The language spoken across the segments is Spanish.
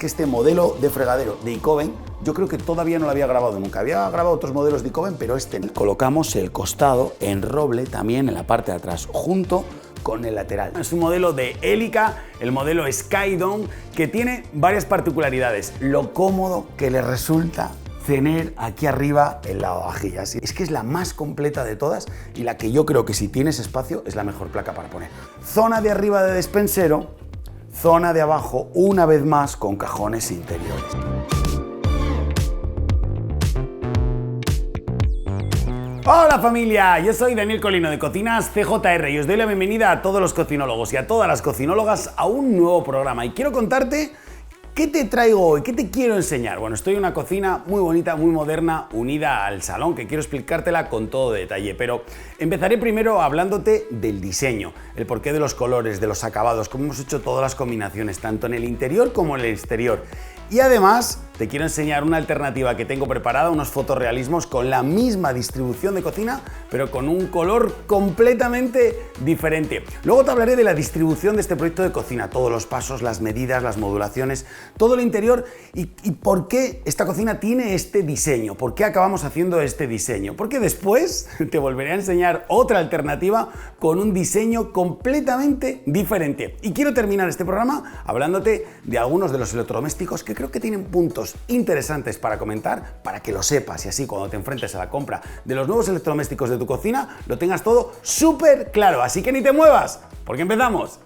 que este modelo de fregadero de Icoven, yo creo que todavía no lo había grabado nunca. Había grabado otros modelos de Icoven, pero este colocamos el costado en roble también en la parte de atrás, junto con el lateral. Es un modelo de Elica, el modelo Skydome, que tiene varias particularidades. Lo cómodo que le resulta tener aquí arriba el lavavajillas. Es que es la más completa de todas y la que yo creo que si tienes espacio es la mejor placa para poner. Zona de arriba de despensero, zona de abajo una vez más con cajones interiores. Hola familia, yo soy Daniel Colino de Cocinas CJR y os doy la bienvenida a todos los cocinólogos y a todas las cocinólogas a un nuevo programa. Y quiero contarte ¿qué te traigo hoy? ¿Qué te quiero enseñar? Bueno, estoy en una cocina muy bonita, muy moderna, unida al salón, que quiero explicártela con todo detalle, pero empezaré primero hablándote del diseño, el porqué de los colores, de los acabados, cómo hemos hecho todas las combinaciones, tanto en el interior como en el exterior. Y además te quiero enseñar una alternativa que tengo preparada, unos fotorrealismos con la misma distribución de cocina, pero con un color completamente diferente. Luego te hablaré de la distribución de este proyecto de cocina, todos los pasos, las medidas, las modulaciones, todo el interior y por qué esta cocina tiene este diseño, por qué acabamos haciendo este diseño. Porque después te volveré a enseñar otra alternativa con un diseño completamente diferente. Y quiero terminar este programa hablándote de algunos de los electrodomésticos que creo que tienen puntos interesantes para comentar, para que lo sepas y así cuando te enfrentes a la compra de los nuevos electrodomésticos de tu cocina lo tengas todo súper claro. Así que ni te muevas, porque empezamos.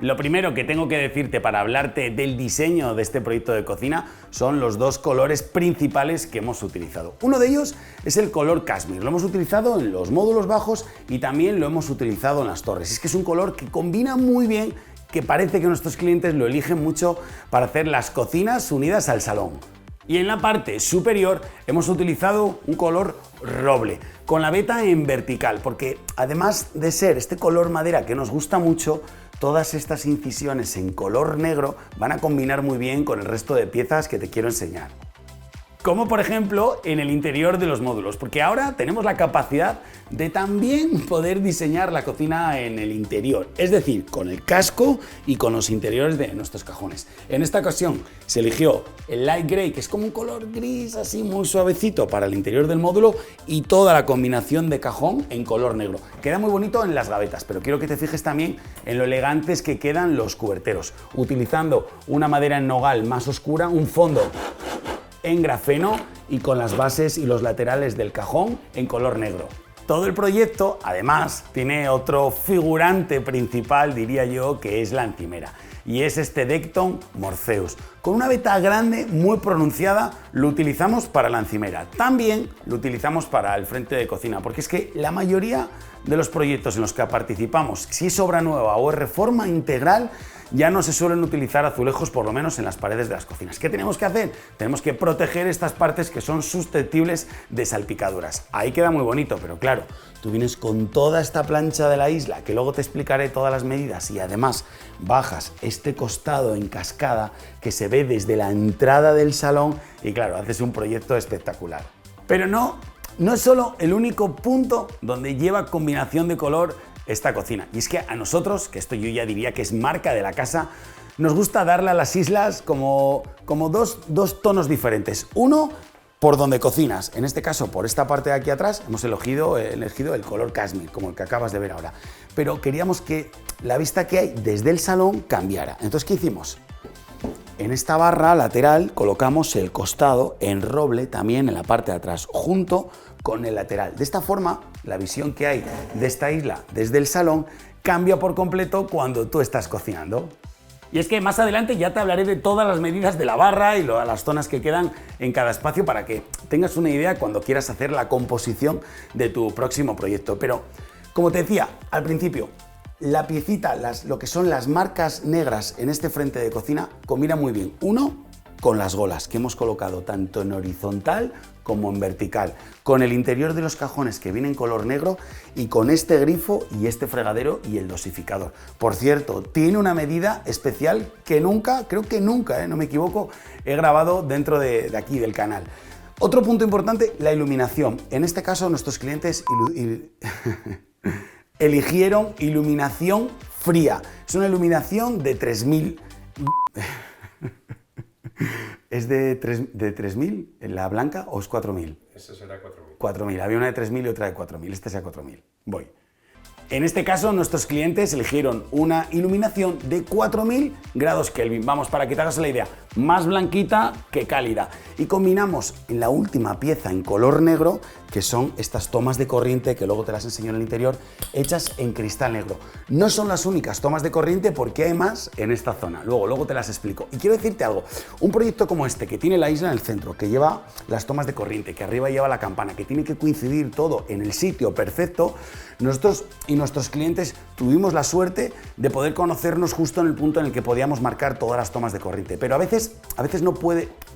Lo primero que tengo que decirte para hablarte del diseño de este proyecto de cocina son los dos colores principales que hemos utilizado. Uno de ellos es el color Cashmere. Lo hemos utilizado en los módulos bajos y también lo hemos utilizado en las torres. Es que es un color que combina muy bien, que parece que nuestros clientes lo eligen mucho para hacer las cocinas unidas al salón. Y en la parte superior hemos utilizado un color roble, con la veta en vertical, porque además de ser este color madera que nos gusta mucho, todas estas incisiones en color negro van a combinar muy bien con el resto de piezas que te quiero enseñar. Como por ejemplo en el interior de los módulos, porque ahora tenemos la capacidad de también poder diseñar la cocina en el interior, es decir, con el casco y con los interiores de nuestros cajones. En esta ocasión se eligió el light gray, que es como un color gris así muy suavecito para el interior del módulo, y toda la combinación de cajón en color negro. Queda muy bonito en las gavetas, pero quiero que te fijes también en lo elegantes que quedan los cuberteros, utilizando una madera en nogal más oscura, un fondo en grafeno y con las bases y los laterales del cajón en color negro. Todo el proyecto, además, tiene otro figurante principal, diría yo, que es la encimera. Y es este Decton Morpheus. Con una veta grande, muy pronunciada, lo utilizamos para la encimera. También lo utilizamos para el frente de cocina, porque es que la mayoría de los proyectos en los que participamos, si es obra nueva o es reforma integral, ya no se suelen utilizar azulejos, por lo menos en las paredes de las cocinas. ¿Qué tenemos que hacer? Tenemos que proteger estas partes que son susceptibles de salpicaduras. Ahí queda muy bonito, pero claro, tú vienes con toda esta plancha de la isla, que luego te explicaré todas las medidas, y además bajas este costado en cascada que se ve desde la entrada del salón y claro, haces un proyecto espectacular. Pero no es solo el único punto donde lleva combinación de color esta cocina. Y es que a nosotros, que esto yo ya diría que es marca de la casa, nos gusta darle a las islas como dos tonos diferentes. Uno, por donde cocinas. En este caso, por esta parte de aquí atrás, hemos elegido el color Cashmere, como el que acabas de ver ahora. Pero queríamos que la vista que hay desde el salón cambiara. Entonces, ¿qué hicimos? En esta barra lateral colocamos el costado en roble también en la parte de atrás, junto con el lateral. De esta forma, la visión que hay de esta isla desde el salón cambia por completo cuando tú estás cocinando. Y es que más adelante ya te hablaré de todas las medidas de la barra y las zonas que quedan en cada espacio para que tengas una idea cuando quieras hacer la composición de tu próximo proyecto. Pero, como te decía al principio, la piecita, lo que son las marcas negras en este frente de cocina, combina muy bien. Uno, con las golas que hemos colocado tanto en horizontal como en vertical, con el interior de los cajones que viene en color negro y con este grifo y este fregadero y el dosificador. Por cierto, tiene una medida especial que nunca, creo que nunca, no me equivoco, he grabado dentro de aquí del canal. Otro punto importante, la iluminación. En este caso nuestros clientes eligieron iluminación fría. Es una iluminación de 3000... ¿Es de 3000 la blanca o es 4000? Esa será 4000. 4000, había una de 3000 y otra de 4000, esta sea 4000. Voy. En este caso, nuestros clientes eligieron una iluminación de 4000 grados Kelvin. Vamos, para que te hagas la idea, más blanquita que cálida. Y combinamos en la última pieza en color negro, que son estas tomas de corriente, que luego te las enseño en el interior, hechas en cristal negro. No son las únicas tomas de corriente porque hay más en esta zona. Luego te las explico. Y quiero decirte algo, un proyecto como este, que tiene la isla en el centro, que lleva las tomas de corriente, que arriba lleva la campana, que tiene que coincidir todo en el sitio perfecto, nosotros y nuestros clientes tuvimos la suerte de poder conocernos justo en el punto en el que podíamos marcar todas las tomas de corriente. Pero a veces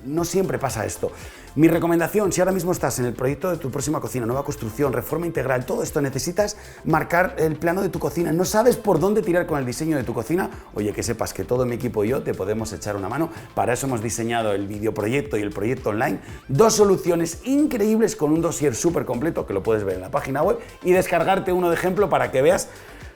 no siempre pasa esto. Mi recomendación, si ahora mismo estás en el proyecto de tu próxima cocina, nueva construcción, reforma integral, todo esto, necesitas marcar el plano de tu cocina, no sabes por dónde tirar con el diseño de tu cocina, oye, que sepas que todo mi equipo y yo te podemos echar una mano. Para eso hemos diseñado el videoproyecto y el proyecto online, dos soluciones increíbles con un dossier súper completo que lo puedes ver en la página web y descargarte uno de ejemplo para que veas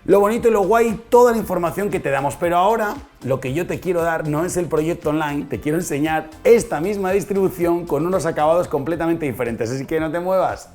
lo bonito y lo guay, toda la información que te damos. Pero ahora lo que yo te quiero dar no es el proyecto online, te quiero enseñar esta misma distribución con unos acabados completamente diferentes, así que no te muevas.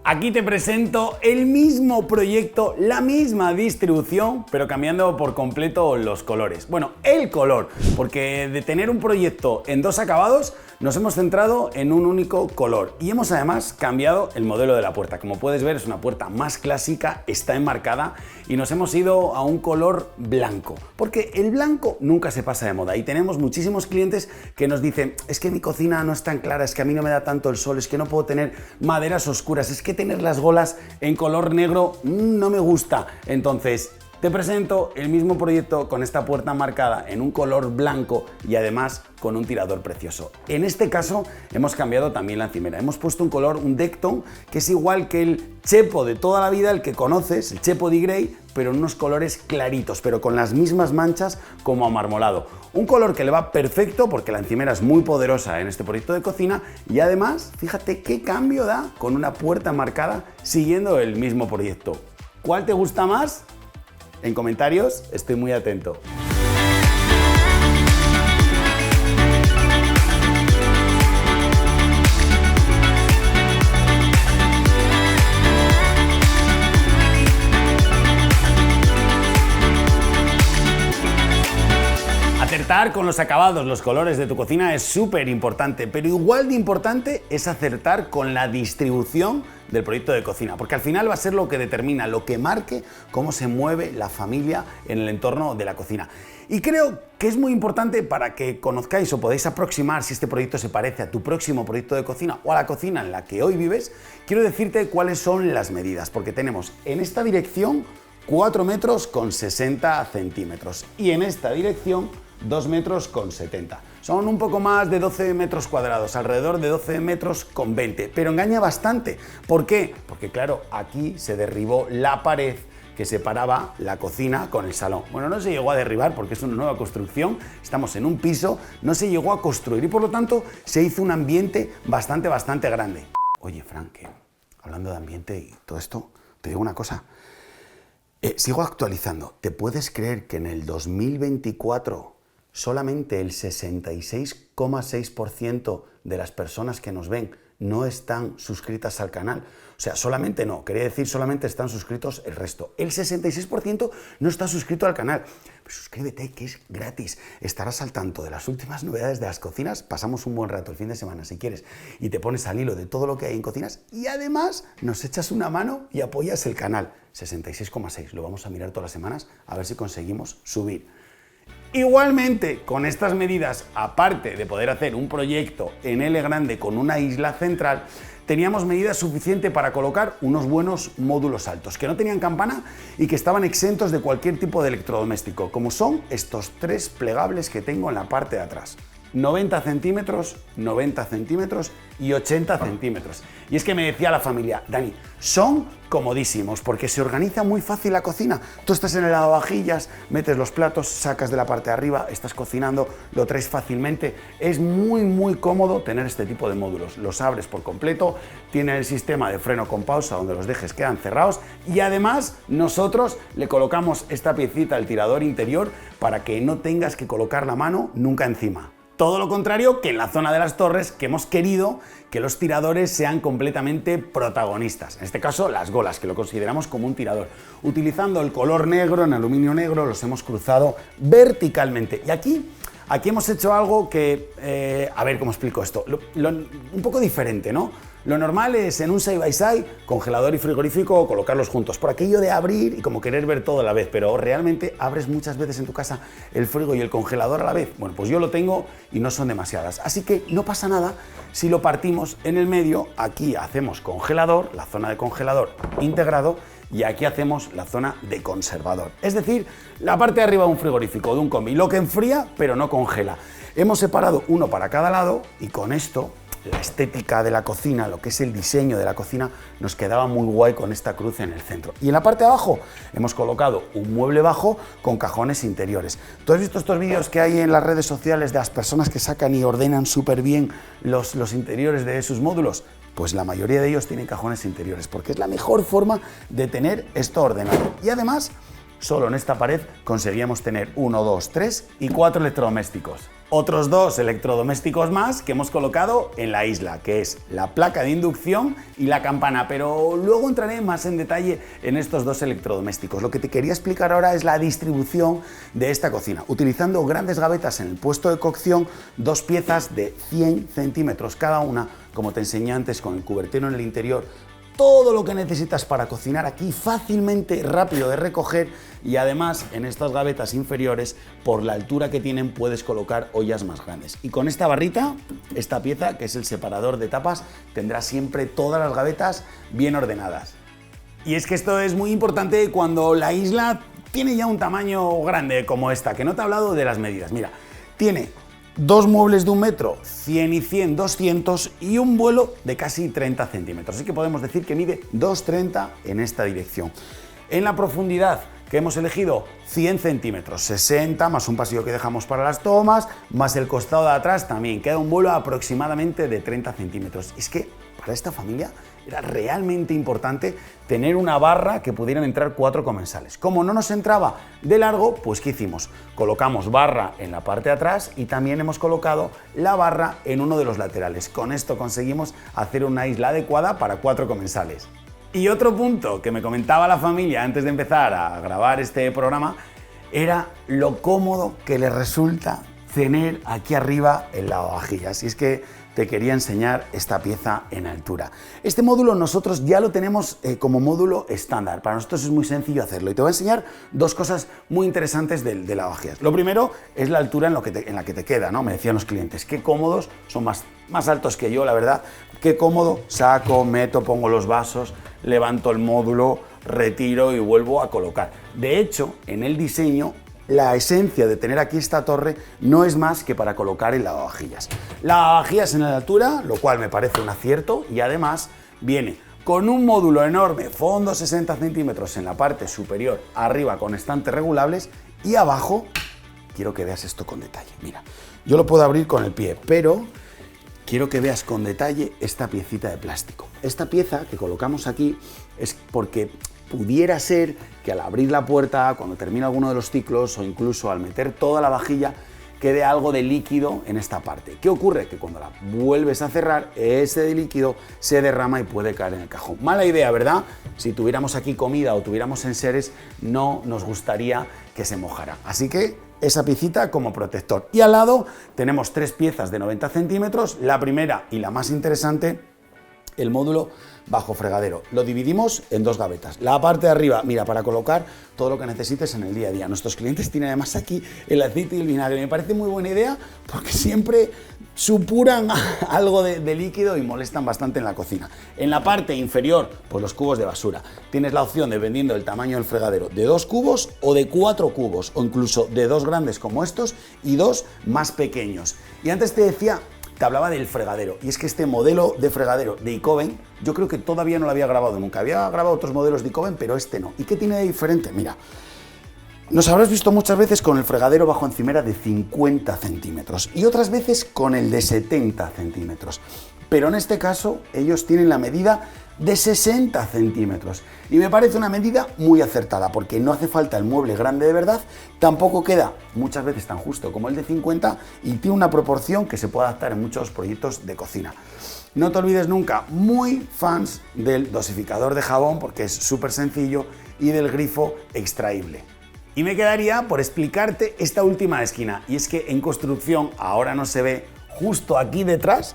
Aquí te presento el mismo proyecto, la misma distribución, pero cambiando por completo los colores. Bueno, el color, porque de tener un proyecto en dos acabados, nos hemos centrado en un único color y hemos además cambiado el modelo de la puerta. Como puedes ver, es una puerta más clásica, está enmarcada y nos hemos ido a un color blanco, porque el blanco nunca se pasa de moda y tenemos muchísimos clientes que nos dicen, es que mi cocina no es tan clara, es que a mí no me da tanto el sol, es que no puedo tener maderas oscuras, es que tener las golas en color negro no me gusta. Entonces, te presento el mismo proyecto con esta puerta marcada en un color blanco y además con un tirador precioso. En este caso hemos cambiado también la encimera. Hemos puesto un color, un Decton, que es igual que el chepo de toda la vida, el que conoces, el chepo de Grey, pero en unos colores claritos, pero con las mismas manchas como amarmolado. Un color que le va perfecto porque la encimera es muy poderosa en este proyecto de cocina y además, fíjate qué cambio da con una puerta marcada siguiendo el mismo proyecto. ¿Cuál te gusta más? En comentarios estoy muy atento. Acertar con los acabados, los colores de tu cocina es súper importante, pero igual de importante es acertar con la distribución del proyecto de cocina, porque al final va a ser lo que determina, lo que marque cómo se mueve la familia en el entorno de la cocina. Y creo que es muy importante para que conozcáis o podáis aproximar si este proyecto se parece a tu próximo proyecto de cocina o a la cocina en la que hoy vives, quiero decirte cuáles son las medidas, porque tenemos en esta dirección 4 metros con 60 centímetros y en esta dirección 2 metros con 70. Son un poco más de 12 metros cuadrados, alrededor de 12 metros con 20, pero engaña bastante. ¿Por qué? Porque claro, aquí se derribó la pared que separaba la cocina con el salón. Bueno, no se llegó a derribar porque es una nueva construcción, estamos en un piso, no se llegó a construir y por lo tanto se hizo un ambiente bastante grande. Oye, Frank, hablando de ambiente y todo esto, te digo una cosa. Sigo actualizando. ¿Te puedes creer que en el 2024 solamente el 66,6% de las personas que nos ven no están suscritas al canal? O sea, solamente no, quería decir solamente están suscritos el resto. El 66% no está suscrito al canal. Pues suscríbete, que es gratis. Estarás al tanto de las últimas novedades de las cocinas. Pasamos un buen rato el fin de semana si quieres y te pones al hilo de todo lo que hay en cocinas y además nos echas una mano y apoyas el canal. 66,6, lo vamos a mirar todas las semanas a ver si conseguimos subir. Igualmente, con estas medidas, aparte de poder hacer un proyecto en L grande con una isla central, teníamos medida suficiente para colocar unos buenos módulos altos, que no tenían campana y que estaban exentos de cualquier tipo de electrodoméstico, como son estos 3 plegables que tengo en la parte de atrás. 90 centímetros, 90 centímetros y 80 centímetros. Y es que me decía la familia, Dani, son comodísimos porque se organiza muy fácil la cocina. Tú estás en el lavavajillas, metes los platos, sacas de la parte de arriba, estás cocinando, lo traes fácilmente. Es muy cómodo tener este tipo de módulos. Los abres por completo, tiene el sistema de freno con pausa donde los dejes quedan cerrados y además nosotros le colocamos esta piecita al tirador interior para que no tengas que colocar la mano nunca encima. Todo lo contrario que en la zona de las torres, que hemos querido que los tiradores sean completamente protagonistas. En este caso, las golas, que lo consideramos como un tirador. Utilizando el color negro, en aluminio negro, los hemos cruzado verticalmente. Y aquí hemos hecho algo que, a ver cómo explico esto, un poco diferente, ¿no? Lo normal es en un side by side, congelador y frigorífico, colocarlos juntos, por aquello de abrir y como querer ver todo a la vez, pero realmente abres muchas veces en tu casa el frigo y el congelador a la vez. Bueno, pues yo lo tengo y no son demasiadas, así que no pasa nada si lo partimos en el medio. Aquí hacemos congelador, la zona de congelador integrado, y aquí hacemos la zona de conservador. Es decir, la parte de arriba de un frigorífico, de un combi, lo que enfría pero no congela. Hemos separado uno para cada lado y con esto la estética de la cocina, lo que es el diseño de la cocina, nos quedaba muy guay con esta cruz en el centro. Y en la parte de abajo hemos colocado un mueble bajo con cajones interiores. ¿Tú has visto estos vídeos que hay en las redes sociales de las personas que sacan y ordenan súper bien los interiores de sus módulos? Pues la mayoría de ellos tienen cajones interiores, porque es la mejor forma de tener esto ordenado. Y además, solo en esta pared conseguíamos tener 1, 2, 3 y 4 electrodomésticos. Otros 2 electrodomésticos más que hemos colocado en la isla, que es la placa de inducción y la campana, pero luego entraré más en detalle en estos 2 electrodomésticos. Lo que te quería explicar ahora es la distribución de esta cocina. Utilizando grandes gavetas en el puesto de cocción, 2 piezas de 100 centímetros cada una, como te enseñé antes con el cubertero en el interior. Todo lo que necesitas para cocinar aquí, fácilmente, rápido de recoger, y además en estas gavetas inferiores, por la altura que tienen, puedes colocar ollas más grandes. Y con esta barrita, esta pieza, que es el separador de tapas, tendrás siempre todas las gavetas bien ordenadas. Y es que esto es muy importante cuando la isla tiene ya un tamaño grande como esta, que no te he hablado de las medidas. Mira, tiene 2 muebles de 1 metro, 100 y 100, 200 y un vuelo de casi 30 centímetros. Así que podemos decir que mide 2,30 en esta dirección. En la profundidad que hemos elegido, 100 centímetros, 60 más un pasillo que dejamos para las tomas, más el costado de atrás también. Queda un vuelo aproximadamente de 30 centímetros. Es que para esta familia era realmente importante tener una barra que pudieran entrar 4 comensales. Como no nos entraba de largo, pues ¿qué hicimos? Colocamos barra en la parte de atrás y también hemos colocado la barra en uno de los laterales. Con esto conseguimos hacer una isla adecuada para 4 comensales. Y otro punto que me comentaba la familia antes de empezar a grabar este programa era lo cómodo que les resulta tener aquí arriba el lavavajillas. Y es que te quería enseñar esta pieza en altura. Este módulo nosotros ya lo tenemos como módulo estándar. Para nosotros es muy sencillo hacerlo. Y te voy a enseñar 2 cosas muy interesantes del lavavajillas. Lo primero es la altura en la que te queda, ¿no? Me decían los clientes, qué cómodos, son más altos que yo, la verdad. Qué cómodo, saco, meto, pongo los vasos, levanto el módulo, retiro y vuelvo a colocar. De hecho, en el diseño, la esencia de tener aquí esta torre no es más que para colocar el lavavajillas. Lavavajillas en la altura, lo cual me parece un acierto, y además viene con un módulo enorme, fondo 60 centímetros en la parte superior, arriba con estantes regulables, y abajo, quiero que veas esto con detalle. Mira, yo lo puedo abrir con el pie, pero quiero que veas con detalle esta piecita de plástico. Esta pieza que colocamos aquí es porque pudiera ser que al abrir la puerta, cuando termina alguno de los ciclos o incluso al meter toda la vajilla, quede algo de líquido en esta parte. ¿Qué ocurre? Que cuando la vuelves a cerrar, ese líquido se derrama y puede caer en el cajón. Mala idea, ¿verdad? Si tuviéramos aquí comida o tuviéramos enseres, no nos gustaría que se mojara. Así que esa piecita como protector. Y al lado tenemos 3 piezas de 90 centímetros, la primera y la más interesante, el módulo bajo fregadero. Lo dividimos en 2 gavetas. La parte de arriba, mira, para colocar todo lo que necesites en el día a día. Nuestros clientes tienen además aquí el aceite y el vinagre. Me parece muy buena idea porque siempre supuran algo de líquido y molestan bastante en la cocina. En la parte inferior, pues los cubos de basura. Tienes la opción, dependiendo del tamaño del fregadero, de 2 cubos o de 4 cubos, o incluso de 2 grandes como estos y 2 más pequeños. Y antes te hablaba del fregadero, y es que este modelo de fregadero de Icoven, yo creo que todavía no lo había grabado nunca. Había grabado otros modelos de Icoven, pero este no. ¿Y qué tiene de diferente? Mira, nos habrás visto muchas veces con el fregadero bajo encimera de 50 centímetros y otras veces con el de 70 centímetros. Pero en este caso ellos tienen la medida de 60 centímetros y me parece una medida muy acertada porque no hace falta el mueble grande de verdad, tampoco queda muchas veces tan justo como el de 50 y tiene una proporción que se puede adaptar en muchos proyectos de cocina. No te olvides nunca, muy fans del dosificador de jabón porque es súper sencillo y del grifo extraíble. Y me quedaría por explicarte esta última esquina, y es que en construcción ahora no se ve, justo aquí detrás,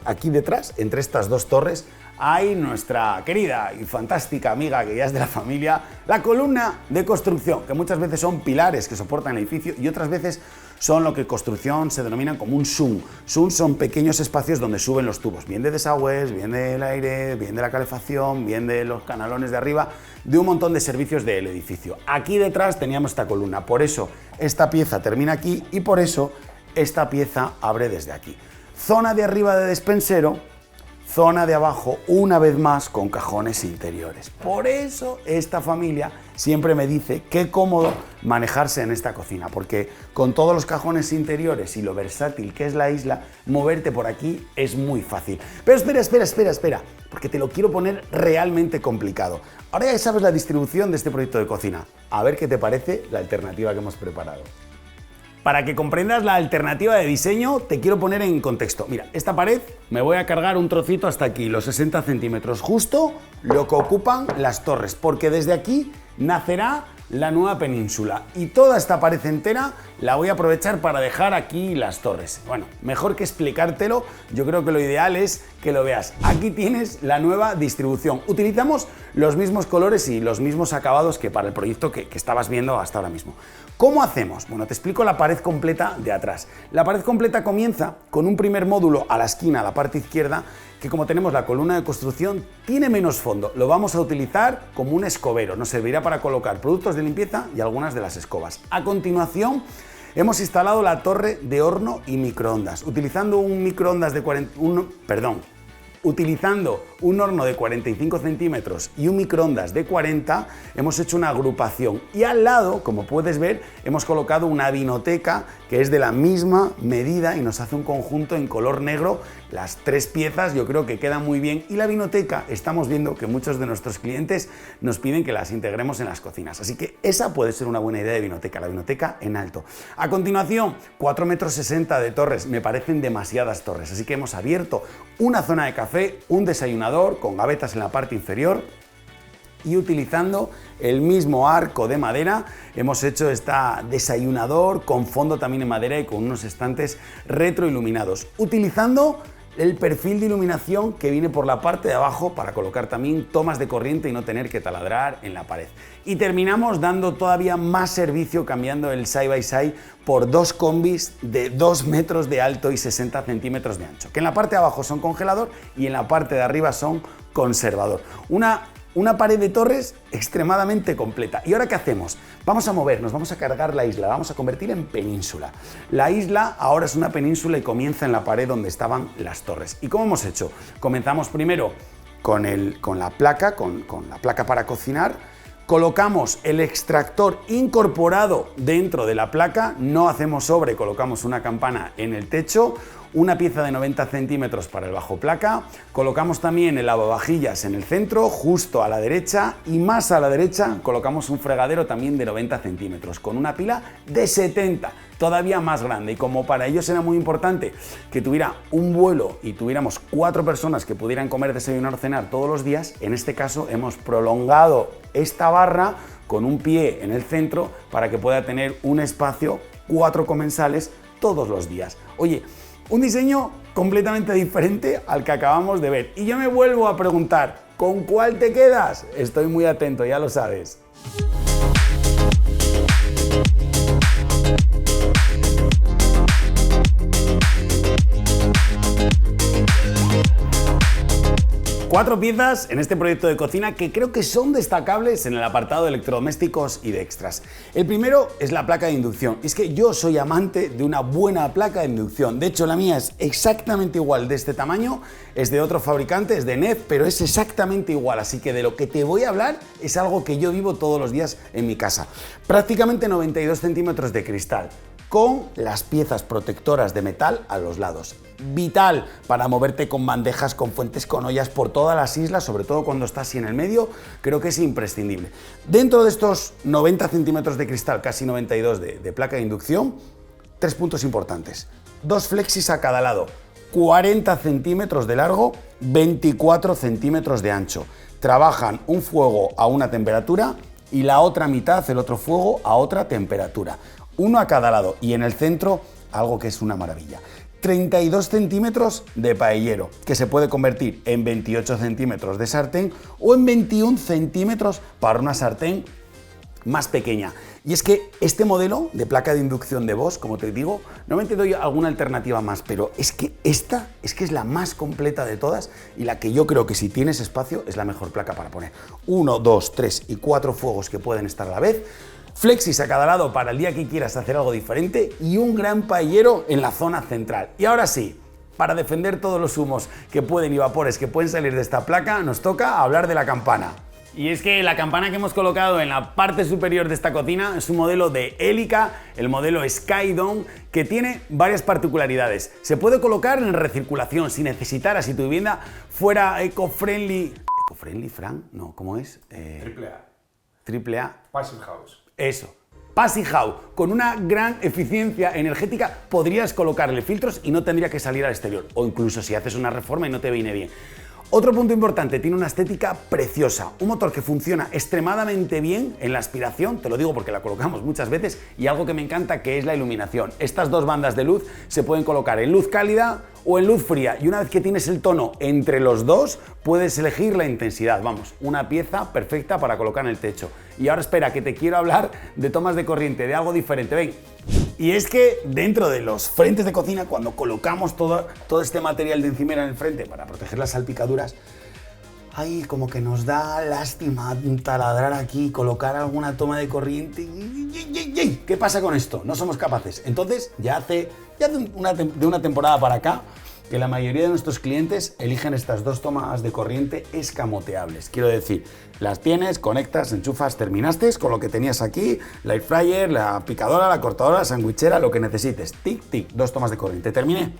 entre estas dos torres, hay nuestra querida y fantástica amiga que ya es de la familia, la columna de construcción, que muchas veces son pilares que soportan el edificio y otras veces son lo que en construcción se denomina como un SUN. SUN son pequeños espacios donde suben los tubos, bien de desagües, bien del aire, bien de la calefacción, bien de los canalones de arriba, de un montón de servicios del edificio. Aquí detrás teníamos esta columna, por eso esta pieza termina aquí y por eso esta pieza abre desde aquí. Zona de arriba de despensero, zona de abajo una vez más con cajones interiores. Por eso esta familia siempre me dice qué cómodo manejarse en esta cocina, porque con todos los cajones interiores y lo versátil que es la isla, moverte por aquí es muy fácil. Pero espera, porque te lo quiero poner realmente complicado. Ahora ya sabes la distribución de este proyecto de cocina. A ver qué te parece la alternativa que hemos preparado. Para que comprendas la alternativa de diseño, te quiero poner en contexto. Mira, esta pared me voy a cargar un trocito hasta aquí, los 60 centímetros, justo lo que ocupan las torres, porque desde aquí nacerá la nueva península y toda esta pared entera la voy a aprovechar para dejar aquí las torres. Bueno, mejor que explicártelo, yo creo que lo ideal es que lo veas. Aquí tienes la nueva distribución. Utilizamos los mismos colores y los mismos acabados que para el proyecto que estabas viendo hasta ahora mismo. ¿Cómo hacemos? Bueno, te explico la pared completa de atrás. La pared completa comienza con un primer módulo a la esquina, a la parte izquierda, que como tenemos la columna de construcción, tiene menos fondo. Lo vamos a utilizar como un escobero. Nos servirá para colocar productos de limpieza y algunas de las escobas. A continuación, hemos instalado la torre de horno y microondas, utilizando utilizando un horno de 45 centímetros y un microondas de 40, hemos hecho una agrupación y al lado, como puedes ver, hemos colocado una vinoteca que es de la misma medida y nos hace un conjunto en color negro. Las 3 piezas yo creo que quedan muy bien y la vinoteca estamos viendo que muchos de nuestros clientes nos piden que las integremos en las cocinas, así que esa puede ser una buena idea de vinoteca, la vinoteca en alto. A continuación, 4,60 metros de torres, me parecen demasiadas torres, así que hemos abierto una zona de café, un desayunador con gavetas en la parte inferior y utilizando el mismo arco de madera hemos hecho este desayunador con fondo también en madera y con unos estantes retroiluminados, utilizando el perfil de iluminación que viene por la parte de abajo para colocar también tomas de corriente y no tener que taladrar en la pared. Y terminamos dando todavía más servicio cambiando el side by side por 2 combis de 2 metros de alto y 60 centímetros de ancho, que en la parte de abajo son congelador y en la parte de arriba son conservador. Una pared de torres extremadamente completa. ¿Y ahora qué hacemos? Vamos a movernos, vamos a cargar la isla, la vamos a convertir en península. La isla ahora es una península y comienza en la pared donde estaban las torres. ¿Y cómo hemos hecho? Comenzamos primero con la placa para cocinar. Colocamos el extractor incorporado dentro de la placa, no hacemos sobre, colocamos una campana en el techo, una pieza de 90 centímetros para el bajo placa, colocamos también el lavavajillas en el centro, justo a la derecha, y más a la derecha colocamos un fregadero también de 90 centímetros, con una pila de 70, todavía más grande, y como para ellos era muy importante que tuviera un vuelo y tuviéramos 4 personas que pudieran comer, desayunar o cenar todos los días, en este caso hemos prolongado esta barra con un pie en el centro para que pueda tener un espacio, 4 comensales todos los días. Oye, un diseño completamente diferente al que acabamos de ver. Y yo me vuelvo a preguntar, ¿con cuál te quedas? Estoy muy atento, ya lo sabes. 4 piezas en este proyecto de cocina que creo que son destacables en el apartado de electrodomésticos y de extras. El primero es la placa de inducción. Es que yo soy amante de una buena placa de inducción. De hecho, la mía es exactamente igual, de este tamaño, es de otro fabricante, es de NED, pero es exactamente igual. Así que de lo que te voy a hablar es algo que yo vivo todos los días en mi casa. Prácticamente 92 centímetros de cristal, con las piezas protectoras de metal a los lados. Vital para moverte con bandejas, con fuentes, con ollas por todas las islas, sobre todo cuando estás así en el medio, creo que es imprescindible. Dentro de estos 90 centímetros de cristal, casi 92 de placa de inducción, 3 puntos importantes. 2 flexis a cada lado, 40 centímetros de largo, 24 centímetros de ancho. Trabajan un fuego a una temperatura y la otra mitad, el otro fuego, a otra temperatura. Uno a cada lado y en el centro algo que es una maravilla. 32 centímetros de paellero, que se puede convertir en 28 centímetros de sartén o en 21 centímetros para una sartén más pequeña. Y es que este modelo de placa de inducción de Bosch, como te digo, no te doy alguna alternativa más, pero es que esta es la más completa de todas y la que yo creo que si tienes espacio es la mejor placa para poner. 1, 2, 3 y 4 fuegos que pueden estar a la vez. Flexis a cada lado para el día que quieras hacer algo diferente y un gran paellero en la zona central. Y ahora sí, para defender todos los humos que pueden y vapores que pueden salir de esta placa, nos toca hablar de la campana. Y es que la campana que hemos colocado en la parte superior de esta cocina es un modelo de Elica, el modelo Skydome, que tiene varias particularidades. Se puede colocar en recirculación si necesitaras, si tu vivienda fuera eco-friendly. ¿Eco-friendly, Fran? No, ¿cómo es? Triple A. Passive House. Eso. Passive House, con una gran eficiencia energética, podrías colocarle filtros y no tendría que salir al exterior. O incluso si haces una reforma y no te viene bien. Otro punto importante, tiene una estética preciosa, un motor que funciona extremadamente bien en la aspiración, te lo digo porque la colocamos muchas veces, y algo que me encanta que es la iluminación. Estas dos bandas de luz se pueden colocar en luz cálida o en luz fría, y una vez que tienes el tono entre los dos, puedes elegir la intensidad. Vamos, una pieza perfecta para colocar en el techo. Y ahora espera, que te quiero hablar de tomas de corriente, de algo diferente, ven. Y es que dentro de los frentes de cocina, cuando colocamos todo este material de encimera en el frente para proteger las salpicaduras, ay, como que nos da lástima taladrar aquí, colocar alguna toma de corriente. ¿Qué pasa con esto? No somos capaces. Entonces, ya de una temporada para acá, que la mayoría de nuestros clientes eligen estas dos tomas de corriente escamoteables. Quiero decir, las tienes, conectas, enchufas, terminaste con lo que tenías aquí, la air fryer, la picadora, la cortadora, la sandwichera, lo que necesites. Tic, tic, dos tomas de corriente. Terminé.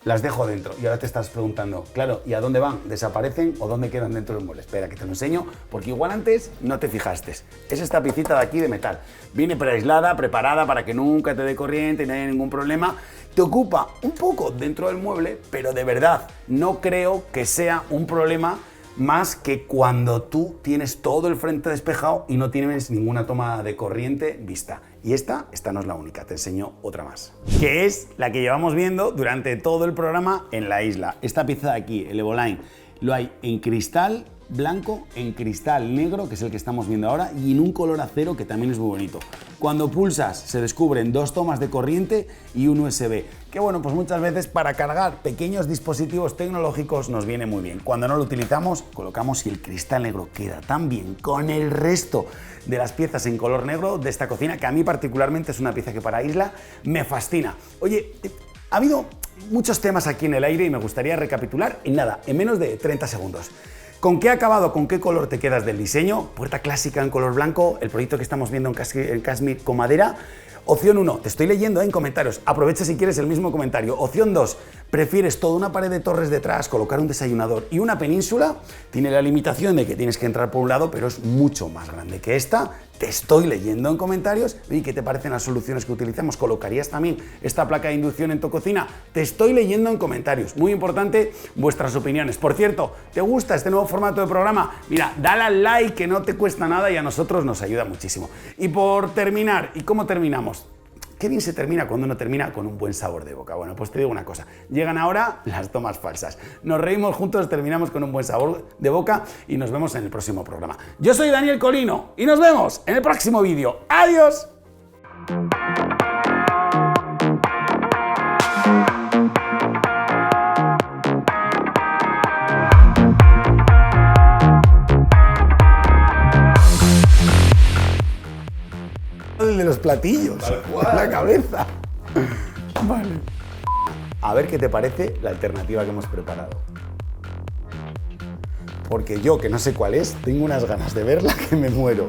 Las dejo dentro y ahora te estás preguntando, claro, ¿y a dónde van? ¿Desaparecen o dónde quedan dentro del mueble? Espera, que te lo enseño, porque igual antes no te fijaste. Es esta piecita de aquí de metal. Viene preaislada, preparada para que nunca te dé corriente y no haya ningún problema. Te ocupa un poco dentro del mueble, pero de verdad no creo que sea un problema más que cuando tú tienes todo el frente despejado y no tienes ninguna toma de corriente vista. Y esta no es la única, te enseño otra más, que es la que llevamos viendo durante todo el programa en la isla. Esta pieza de aquí, el Evoline, lo hay en cristal blanco, en cristal negro, que es el que estamos viendo ahora, y en un color acero que también es muy bonito. Cuando pulsas se descubren dos tomas de corriente y un USB, que bueno, pues muchas veces para cargar pequeños dispositivos tecnológicos nos viene muy bien. Cuando no lo utilizamos, colocamos y el cristal negro queda tan bien con el resto de las piezas en color negro de esta cocina, que a mí particularmente es una pieza que para isla me fascina. Oye, ha habido muchos temas aquí en el aire y me gustaría recapitular en nada, en menos de 30 segundos. ¿Con qué acabado, con qué color te quedas del diseño? Puerta clásica en color blanco, el proyecto que estamos viendo en Kashmir con madera. Opción 1, te estoy leyendo en comentarios, aprovecha si quieres el mismo comentario. Opción 2, prefieres toda una pared de torres detrás, colocar un desayunador y una península. Tiene la limitación de que tienes que entrar por un lado, pero es mucho más grande que esta. Te estoy leyendo en comentarios. ¿Y qué te parecen las soluciones que utilizamos? ¿Colocarías también esta placa de inducción en tu cocina? Te estoy leyendo en comentarios. Muy importante vuestras opiniones. Por cierto, ¿te gusta este nuevo formato de programa? Mira, dale al like, que no te cuesta nada y a nosotros nos ayuda muchísimo. Y por terminar, ¿y cómo terminamos? Qué bien se termina cuando uno termina con un buen sabor de boca. Bueno, pues te digo una cosa, llegan ahora las tomas falsas. Nos reímos juntos, terminamos con un buen sabor de boca y nos vemos en el próximo programa. Yo soy Daniel Colino y nos vemos en el próximo vídeo. ¡Adiós! los platillos, en la cabeza. Vale. A ver qué te parece la alternativa que hemos preparado. Porque yo, que no sé cuál es, tengo unas ganas de verla que me muero.